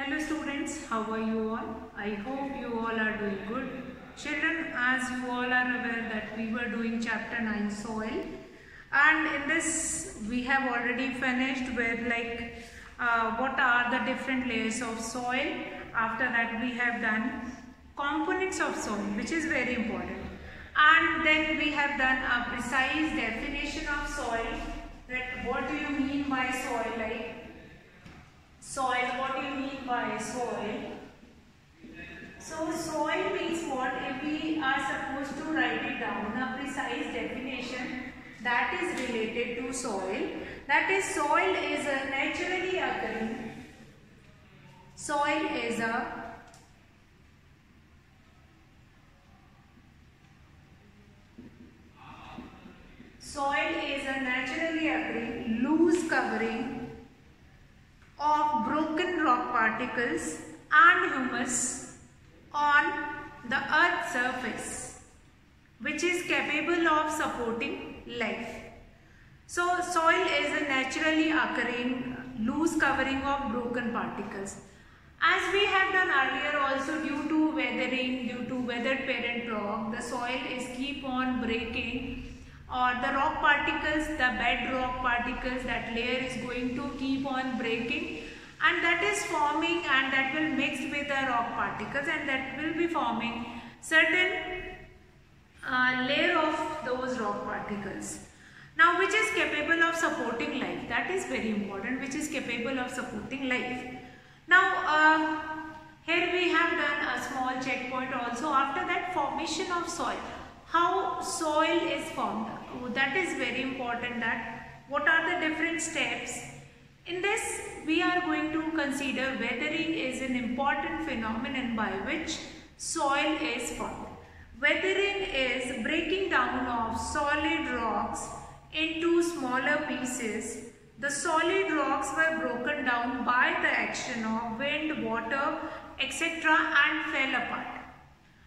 Hello students, how are you all? I hope you all are doing good. Children, as you all are aware that we were doing chapter 9 soil, and in this we have already finished with what are the different layers of soil. After that we have done components of soil, which is very important, and then we have done a precise definition of soil, that what do you mean by soil, soil, what do you mean by soil? So soil means what? If we are supposed to write it down, a precise definition that is related to soil, that is, soil is a naturally occurring, soil is a naturally occurring loose covering of broken rock particles and humus on the earth's surface, which is capable of supporting life. So soil is a naturally occurring loose covering of broken particles. As we have done earlier also, due to weathering, due to weathered parent rock, the soil is keep on breaking, or the rock particles, the bed rock particles, that layer is going to keep on breaking, and that is forming, and that will mix with the rock particles, and that will be forming certain layer of those rock particles. Now, which is capable of supporting life, that is very important, which is capable of supporting life. Now, here we have done a small checkpoint also. After that, formation of soil. How soil is formed, that is very important, that what are the different steps. In this we are going to consider weathering is an important phenomenon by which soil is formed. Weathering is breaking down of solid rocks into smaller pieces. The solid rocks were broken down by the action of wind, water, etc. and fell apart.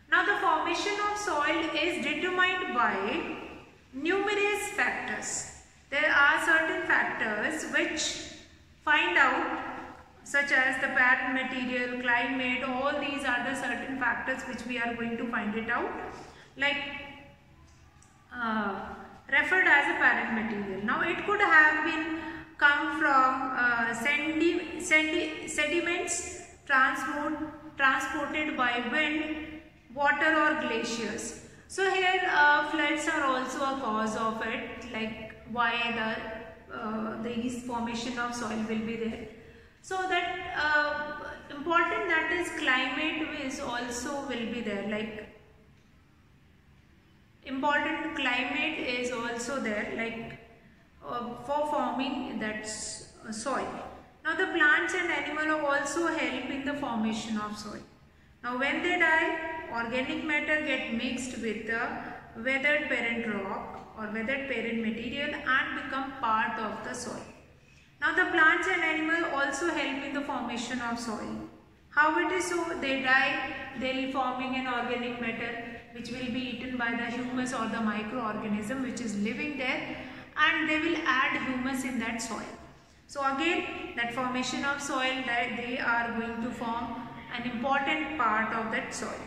Now, the formation of soil is determined by numerous factors. There are certain factors which find out, such as the parent material, climate, all these are the certain factors which we are going to find it out, like referred as a parent material. Now, it could have been come from sediments transported by wind, water or glaciers. So here floods are also a cause of it, like why these formation of soil will be there. So that important, that is climate is also will be there, like important climate is also there, like for forming that soil. Now the plants and animals also help in the formation of soil. Now when they die, organic matter get mixed with the weathered parent rock or weathered parent material and become part of the soil. Now the plants and animals also help in the formation of soil. How it is so? They die, they will forming an organic matter which will be eaten by the humus or the microorganism which is living there, and they will add humus in that soil. So again, that formation of soil, that they are going to form an important part of that soil.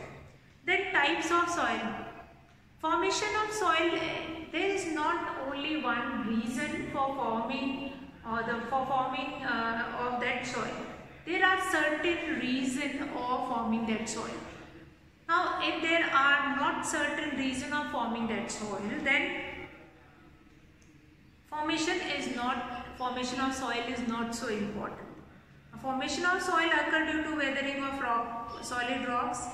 Then types of soil. Formation of soil, there is not only one reason for forming of that soil. There are certain reasons of forming that soil. Now, if there are not certain reason of forming that soil, then formation of soil is not so important. Formation of soil occur due to weathering of solid rocks.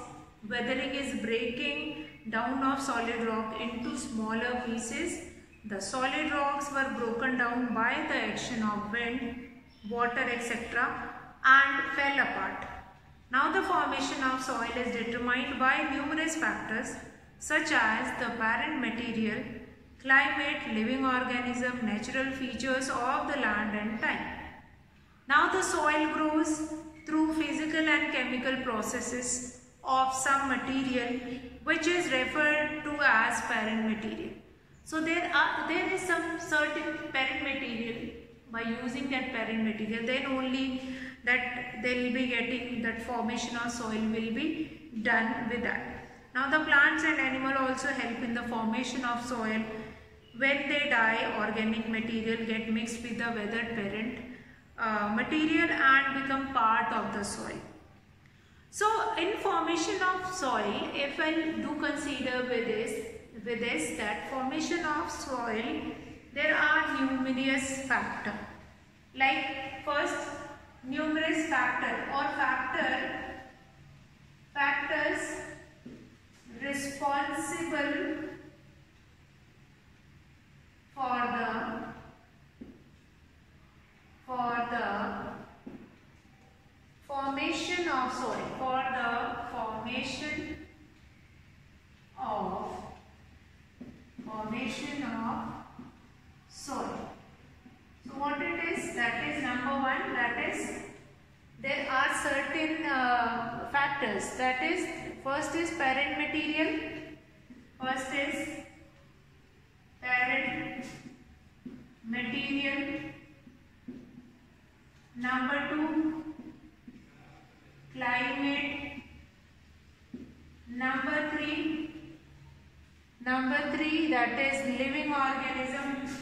Weathering is breaking down of solid rock into smaller pieces. The solid rocks were broken down by the action of wind, water, etc. and fell apart. Now the formation of soil is determined by numerous factors such as the parent material, climate, living organism, natural features of the land and time. Now the soil grows through physical and chemical processes of some material which is referred to as parent material. So there is some certain parent material. By using that parent material, then only that they will be getting, that formation of soil will be done with that. Now the plants and animal also help in the formation of soil. When they die, organic material get mixed with the weathered parent material and become part of the soil. So in formation of soil, if I do consider with this that formation of soil, there are numerous factors. Like first, numerous factors responsible for the formation of soil, So what it is, that is number one, that is there are certain factors, that is first is parent material, number two climate, number three that is living organisms,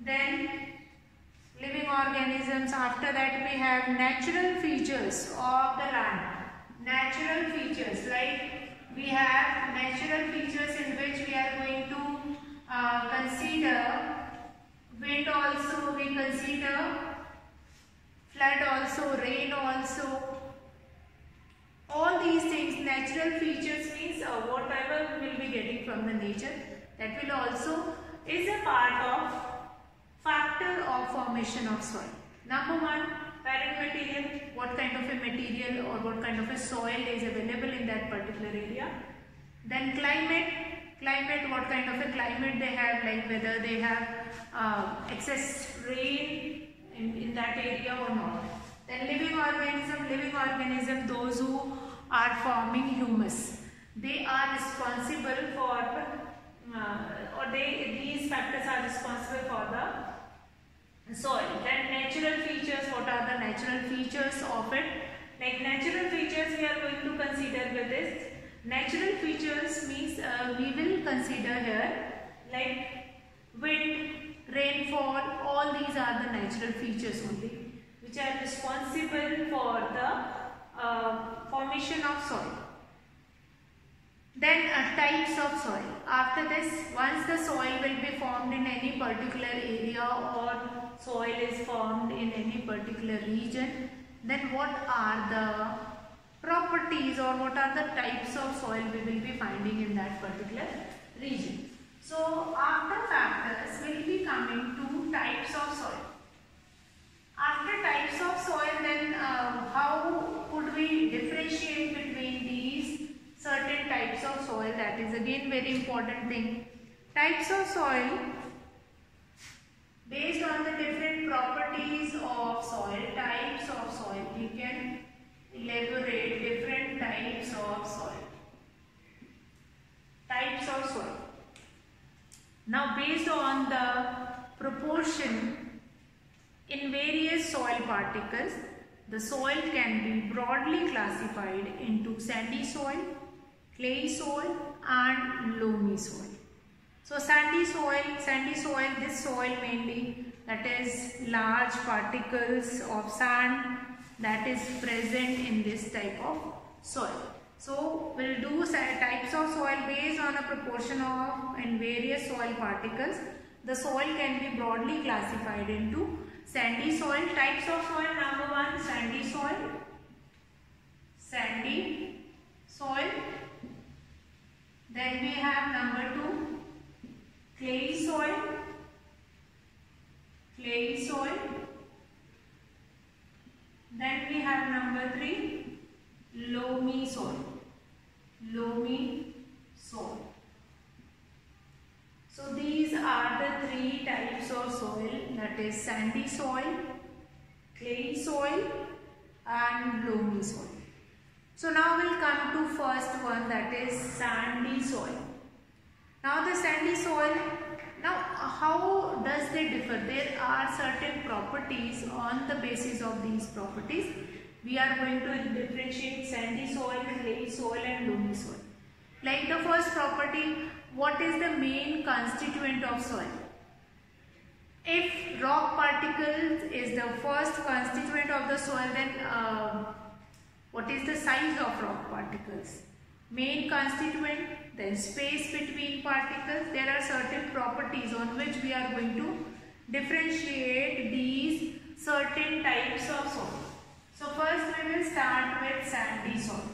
then living organisms. After that we have natural features of the land. Natural features, like we have natural features in which we are going to consider wind also, we consider flood also, rain also. All these things, natural features means whatever we will be getting from the nature, that will also is a part of factor of formation of soil. Number one, parent material, what kind of a material or what kind of a soil is available in that particular area. Then climate, what kind of a climate they have, like whether they have excess rain in that area or not. Then living organism, those who are forming humus, they are responsible for these factors are responsible for the soil. Then natural features, what are the natural features of it? Like natural features we are going to consider with this. Natural features means we will consider here like wind, rainfall, all these are the natural features only which are responsible for the formation of soil. Then types of soil. After this, once the soil will be formed in any particular area or soil is formed in any particular region, then what are the properties or what are the types of soil we will be finding in that particular region. So after factors, we will be coming to types of soil. After types of soil, then how could we differentiate between these certain types of soil? That is again very important thing. Types of soil, based on the different properties of soil, types of soil, we can elaborate different types of soil. Types of soil. Now based on the proportion in various soil particles, the soil can be broadly classified into sandy soil, clay soil and loamy soil. So sandy soil, this soil mainly, that is large particles of sand that is present in this type of soil. So we'll do types of soil based on a proportion of in various soil particles. The soil can be broadly classified into sandy soil. Types of soil, number one, sandy soil. Then we have number two, clay soil. Then we have number three, loamy soil. So these are the three types of soil, that is sandy soil, clay soil and loamy soil. So now we'll come to first one, that is sandy soil. Now the sandy soil, now how does they differ? There are certain properties. On the basis of these properties, we are going to differentiate sandy soil, clay soil and loamy soil. Like the first property, what is the main constituent of soil? If rock particles is the first constituent of the soil, then what is the size of rock particles? Main constituent, then space between particles. There are certain properties on which we are going to differentiate these certain types of soil. So first we will start with sandy soil.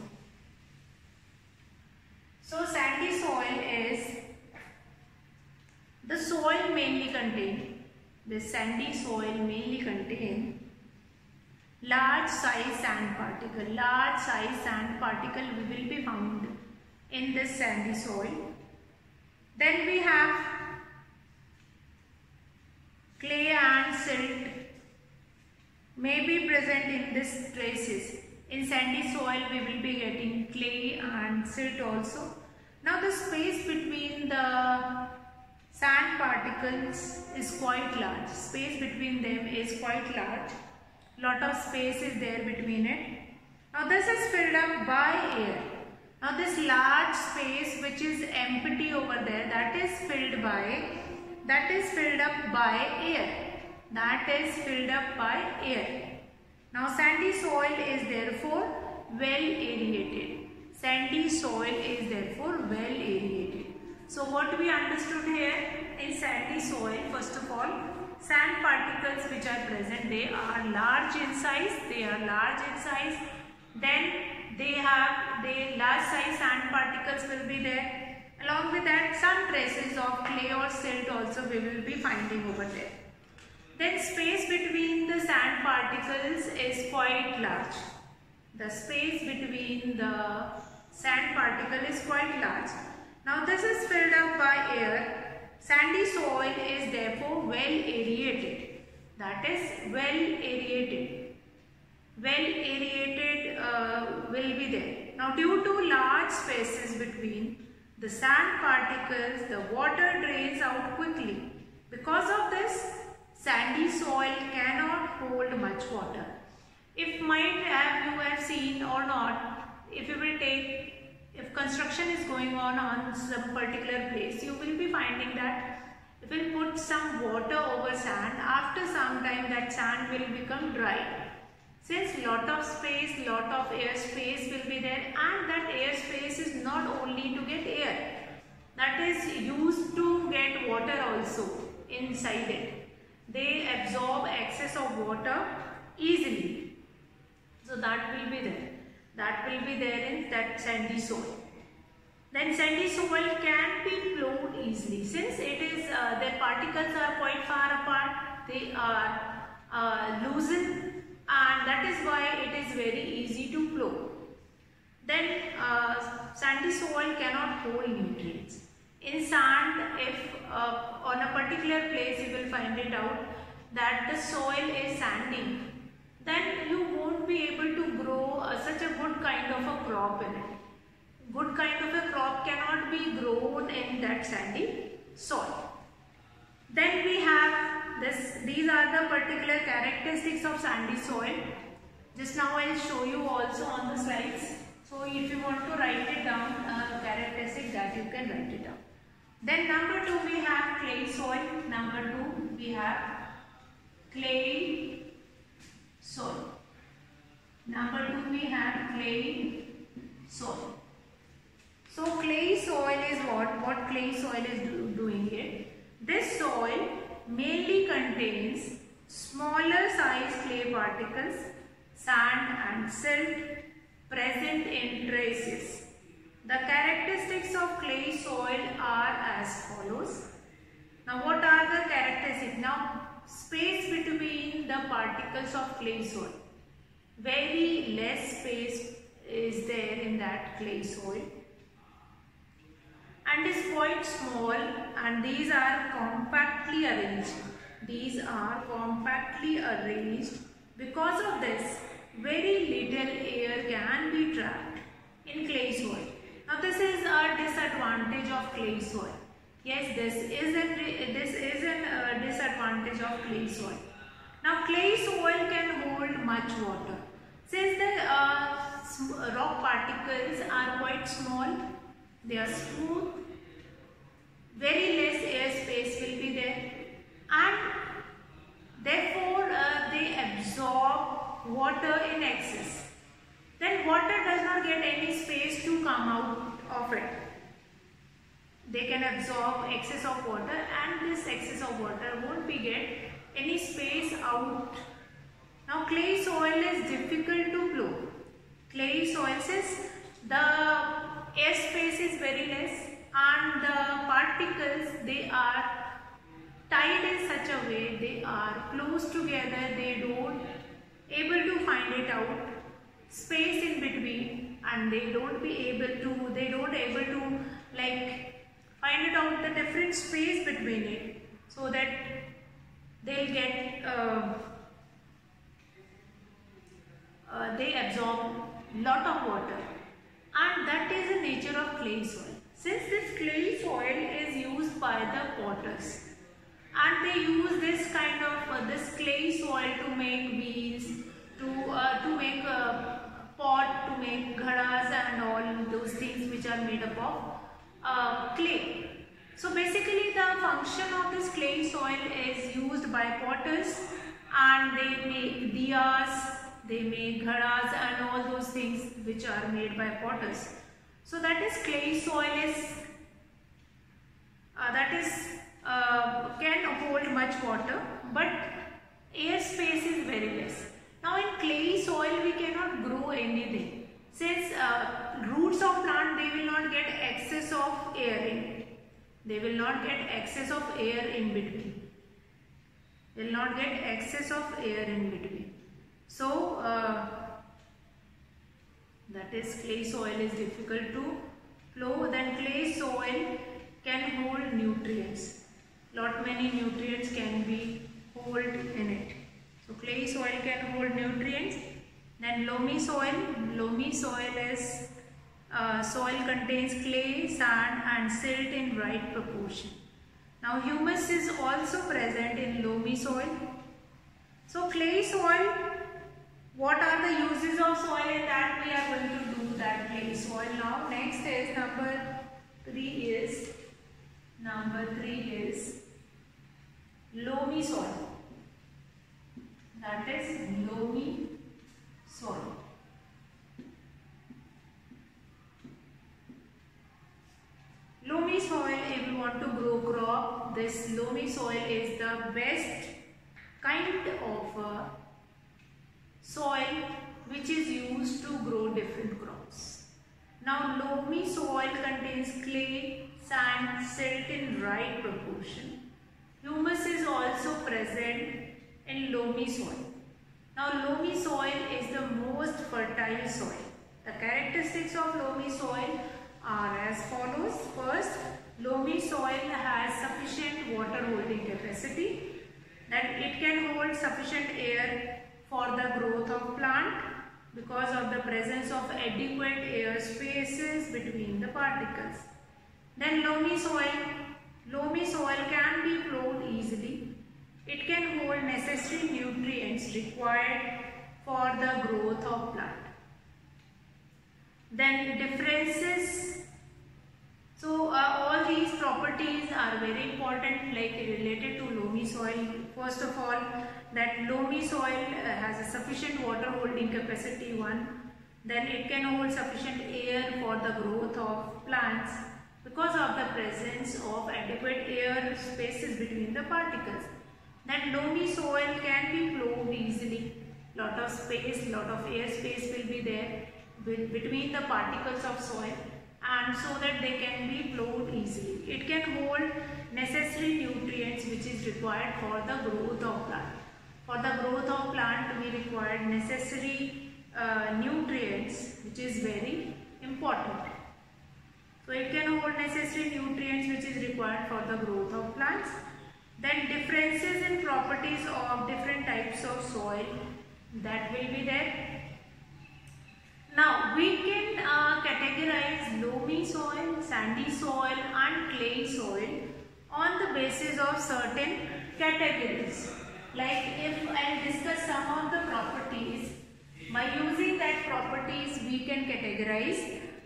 So sandy soil is the soil mainly contain, this sandy soil mainly contain large size sand particle. Large size sand particle will be found in this sandy soil. Then we have clay and silt may be present in these traces. In sandy soil we will be getting clay and silt also. Now the space between the sand particles is quite large. Space between them is quite large. Lot of space is there between it. Now this is filled up by air. Now this large space which is empty over there, that is filled up by air. That is filled up by air. Now sandy soil is therefore well aerated. Sandy soil is therefore well aerated. So what we understood here, in sandy soil, first of all, sand particles which are present, they are large in size. Then the large size sand particles will be there. Along with that, some traces of clay or silt also we will be finding over there. Then space between the sand particles is quite large. The space between the sand particle is quite large. Now this is filled up by air. Sandy soil is therefore well aerated. That is well aerated. Well aerated will be there. Now due to large spaces between the sand particles, the water drains out quickly. Because of this, sandy soil cannot hold much water. If you have seen or not, if you will take, if construction is going on some particular place, you will be finding that if you will put some water over sand, after some time that sand will become dry. Since lot of space, lot of air space will be there, and that air space is not only to get air, that is used to get water also inside it. They absorb excess of water easily. So that will be there. That will be there in that sandy soil. Then sandy soil can be plowed easily. Since it is, their particles are quite far apart, they are loosened, and that is why it is very easy to plow. Then sandy soil cannot hold nutrients. In sand, if on a particular place you will find it out that the soil is sandy, then you won't be able to grow such a good kind of a crop in it. Good kind of a crop cannot be grown in that sandy soil. Then we have this, these are the particular characteristics of sandy soil. Just now I will show you also on the slides. So if you want to write it down, characteristic, that you can write it down. Then number 2 we have clay soil. Number 2 we have clay soil. Number 2 we have clay soil. So clay soil is what clay soil is doing here. This soil mainly contains smaller size clay particles, sand and silt present in traces. The characteristics of clay soil are as follows. Now what are the characteristics? Now space between the particles of clay soil. Very less space is there in that clay soil and is quite small, and these are compactly arranged. These are compactly arranged. Because of this, very little air can be trapped in clay soil. Now this is a disadvantage of clay soil. Yes, this is a disadvantage of clay soil. Now, clay soil can hold much water. Since the rock particles are quite small, they are smooth, very less air space will be there, and therefore they absorb water in excess. Then water does not get any space to come out of it. They can absorb excess of water, and this excess of water won't be get any space out. Now, clay soil is difficult to plow. Clay soil says the air space is very less, and the particles, they are tied in such a way, they are close together, they don't able to find it out space in between, and they don't able to like find it out the different space between it, so that they'll get they absorb lot of water, and that is the nature of clay soil. Since this clay soil is used by the potters, and they use this kind of this clay soil to make wheels, to make a pot, to make ghadas and all those things which are made up of clay. So basically the function of this clay soil is used by potters, and they make diyas, they make ghadas and all those things which are made by potters. So that is clay soil is can hold much water, but air space is very less. Now in clay soil we cannot grow anything. Since roots of plant, they will not get excess of air in. They will not get excess of air in between. They will not get excess of air in between. So that is clay soil is difficult to plow. Then clay soil can hold nutrients. Lot many nutrients can be hold in it. So clay soil can hold nutrients. Then loamy soil. Loamy soil is soil contains clay, sand and silt in right proportion. Now humus is also present in loamy soil. So clay soil, what are the uses of soil? In that we are going to do that clay soil now. Next is number 3 is loamy soil. That is loamy soil. Loamy soil, if you want to grow crop, this loamy soil is the best kind of soil which is used to grow different crops. Now loamy soil contains clay, sand, silt in right proportion. Humus is also present in loamy soil. Now loamy soil is the most fertile soil. The characteristics of loamy soil are as follows. First, loamy soil has sufficient water holding capacity, that it can hold sufficient air for the growth of plant because of the presence of adequate air spaces between the particles. Then loamy soil can be plowed easily. It can hold necessary nutrients required for the growth of plant. Then differences. So all these properties are very important, like related to loamy soil. First of all, that loamy soil has a sufficient water holding capacity, one. Then it can hold sufficient air for the growth of plants because of the presence of adequate air spaces between the particles. Then loamy soil can be plowed easily. Lot of space, lot of air space will be there between the particles of soil, and so that they can be plowed easily. It can hold necessary nutrients which is required for the growth of plant. For the growth of plant, we require necessary nutrients, which is very important. So it can hold necessary nutrients which is required for the growth of plants. Then differences in properties of different types of soil, that will be there. Now we can categorize loamy soil, sandy soil and clay soil basis of certain categories. Like if I discuss some of the properties, by using that properties we can categorize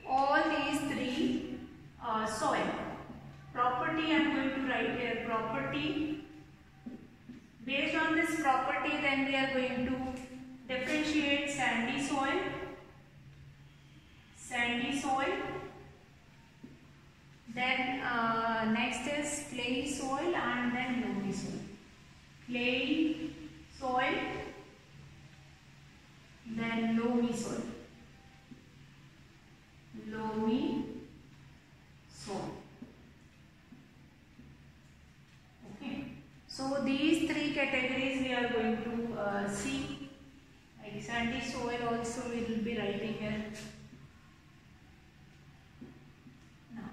all these three soil. Property I am going to write here, property. Based on this property then we are going to differentiate sandy soil, then next is clay soil and then loamy soil. Clay soil, then loamy soil. Loamy soil. Okay. So these three categories we are going to see. Like sandy soil also we will be writing here. Now,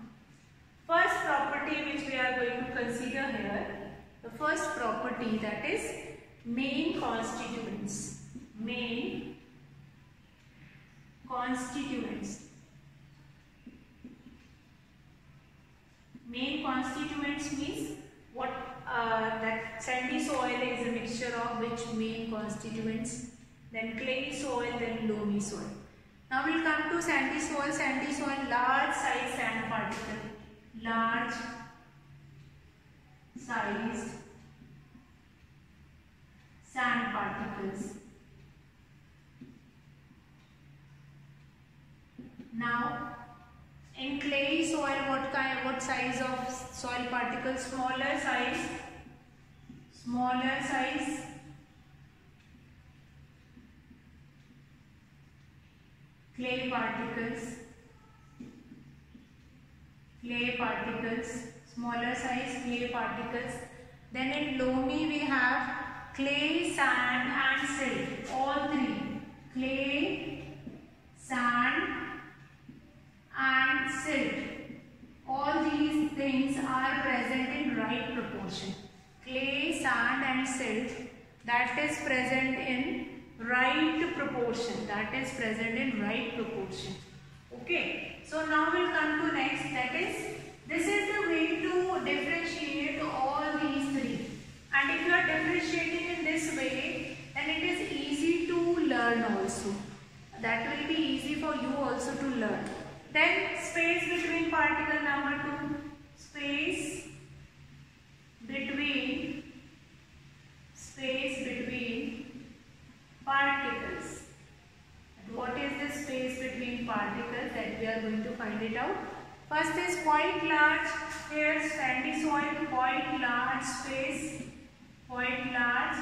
first property which we are going to consider here. The first property, that is main constituents. Main constituents. Main constituents means what that sandy soil is a mixture of which main constituents, then clay soil, then loamy soil. Now we will come to sandy soil. Sandy soil, large size sand particle. Large sized sand particles. Now in clay soil, what size of soil particles? Smaller size clay particles, smaller size clay particles. Then in loamy we have clay, sand and silt, all three. Clay, sand and silt. All these things are present in right proportion. Clay, sand and silt, that is present in right proportion. Okay. So now we'll come to next, that is, this is the way to differentiate all these three. And if you are differentiating in this way, then it is easy to learn also. That will be easy for you also to learn. Then space between particle number 2. Space between particles. What is the space between particles? That we are going to find it out. First is quite large. Here sandy soil, quite large space, quite large.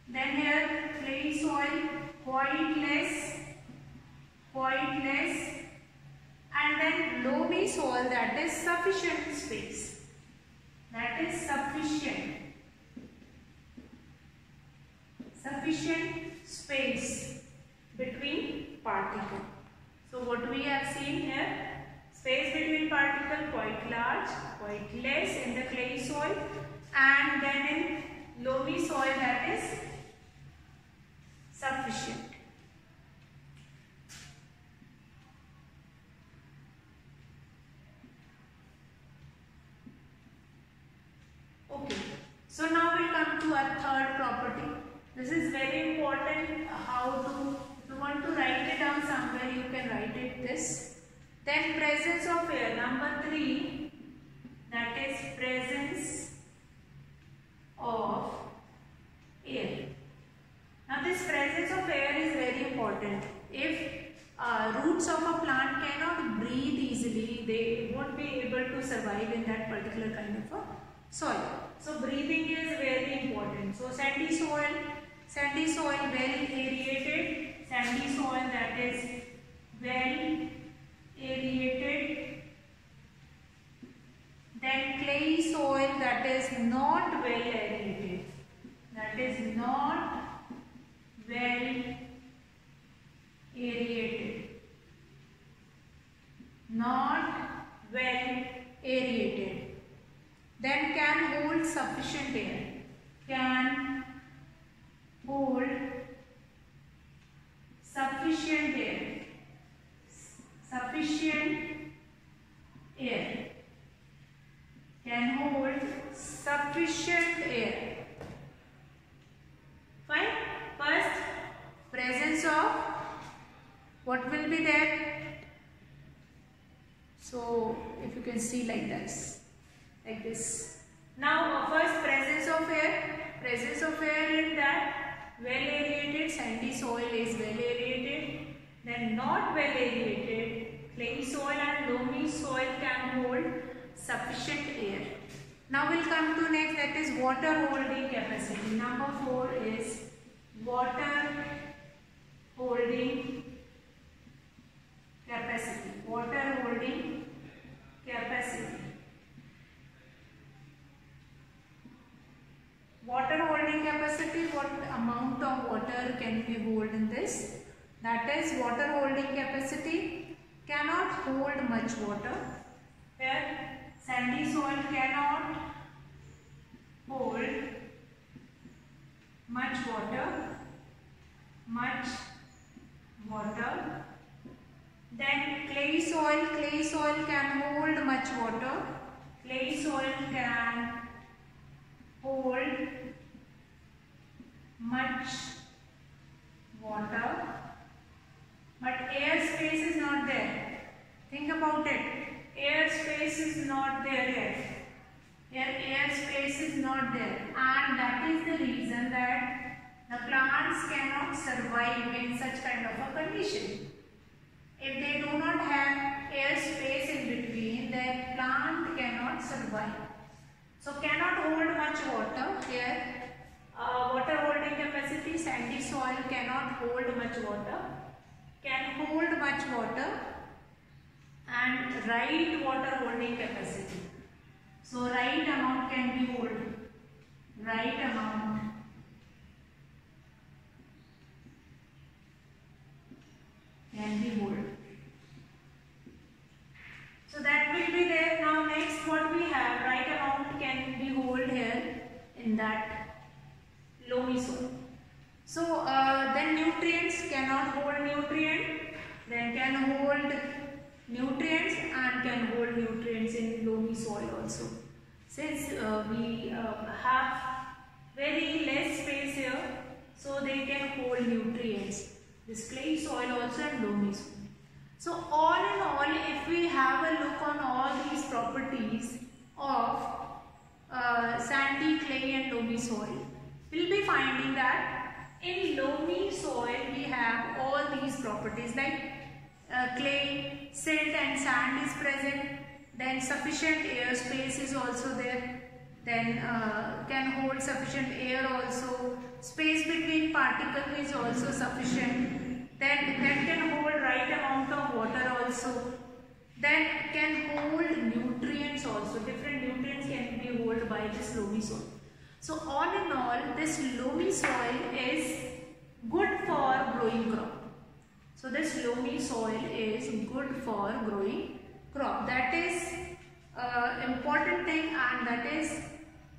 Then here clay soil, quite less. And then loamy soil, that is sufficient space. Sufficient space between particle. So what we have seen here, space between particle quite large, quite less in the clay soil, and then in loamy soil that is sufficient. Okay, so now we come to our third property. This is very important. How to, if you want to write it down somewhere, you can write it this. Then presence of air, number 3, that is presence of air. Now this presence of air is very important. If roots of a plant cannot breathe easily, they won't be able to survive in that particular kind of a soil. So breathing is very important. So sandy soil well aerated, sandy soil that is well aerated. Then clay soil that is not well aerated, then can hold sufficient air, sufficient air, can hold sufficient air. Fine. First, presence of what will be there? So if you can see like this. Now first, presence of air. Presence of air in that well aerated sandy soil is well aerated. Then not well aerated clayey soil and loamy soil can hold sufficient air. Now we'll come to next, that is water holding capacity. Number 4 is water holding capacity. Water holding capacity. Water holding capacity, what amount of water can we hold in this? That is, water holding capacity cannot hold much water. Here sandy soil cannot hold much water. Then clayey soil can hold much water. Clayey soil can hold much water, but air space is not there. Think about it. Air space is not there yet. Air space is not there, and that is the reason that the plants cannot survive in such kind of a condition. If they do not have air space in between, then plant cannot survive. So cannot hold much water. Here water holding capacity, sandy soil cannot hold much water, can hold much water, and right water holding capacity. So right amount can be held. Right amount can be held. So that will be there. Now next, what we have, right amount can be held here in that loamy soil. So then nutrients, cannot hold nutrient, then can hold nutrients and can hold nutrients in loamy soil also. Since we have very less space here, so they can hold nutrients. This clay soil also and loamy soil. So all in all, if we have a look on all these properties of sandy, clay and loamy soil, we'll be finding that in loamy soil we have all these properties like clay, silt and sand is present, then sufficient air space is also there, then can hold sufficient air also, space between particles is also sufficient, then that can hold right amount of water also, then can hold nutrients also, different nutrients can be held by this loamy soil. So all in all, this loamy soil is good for growing crop. So this loamy soil is good for growing crop. That is important thing, and that is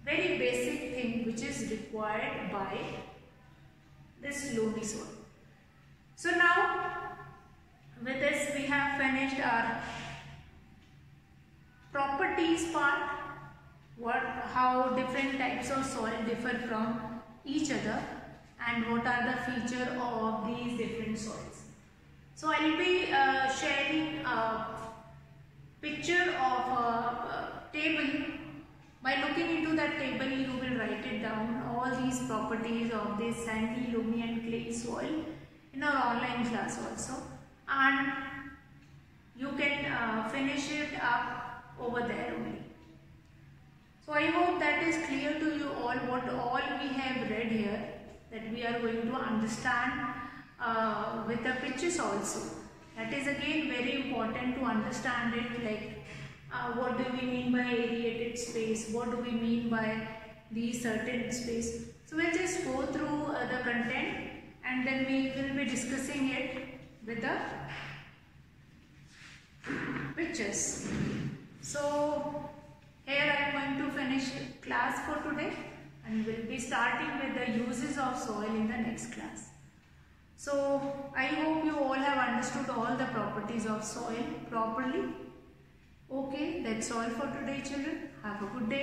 very basic thing which is required by this loamy soil. So now with this we have finished our properties part, how different types of soil differ from each other and what are the features of these different soils. So I will be sharing a picture of a table. By looking into that table, you will write it down, all these properties of this sandy, loamy and clay soil in our online class also, and you can finish it up over there only. So I hope that is clear to you all what all we have read here, that we are going to understand with the pictures also. That is again very important to understand it, like what do we mean by aerated space, what do we mean by these certain space. So we'll just go through the content and then we will be discussing it with the pictures. So here I am going to finish class for today, and we'll be starting with the uses of soil in the next class. So I hope you all have understood all the properties of soil properly. Okay, that's all for today, children. Have a good day.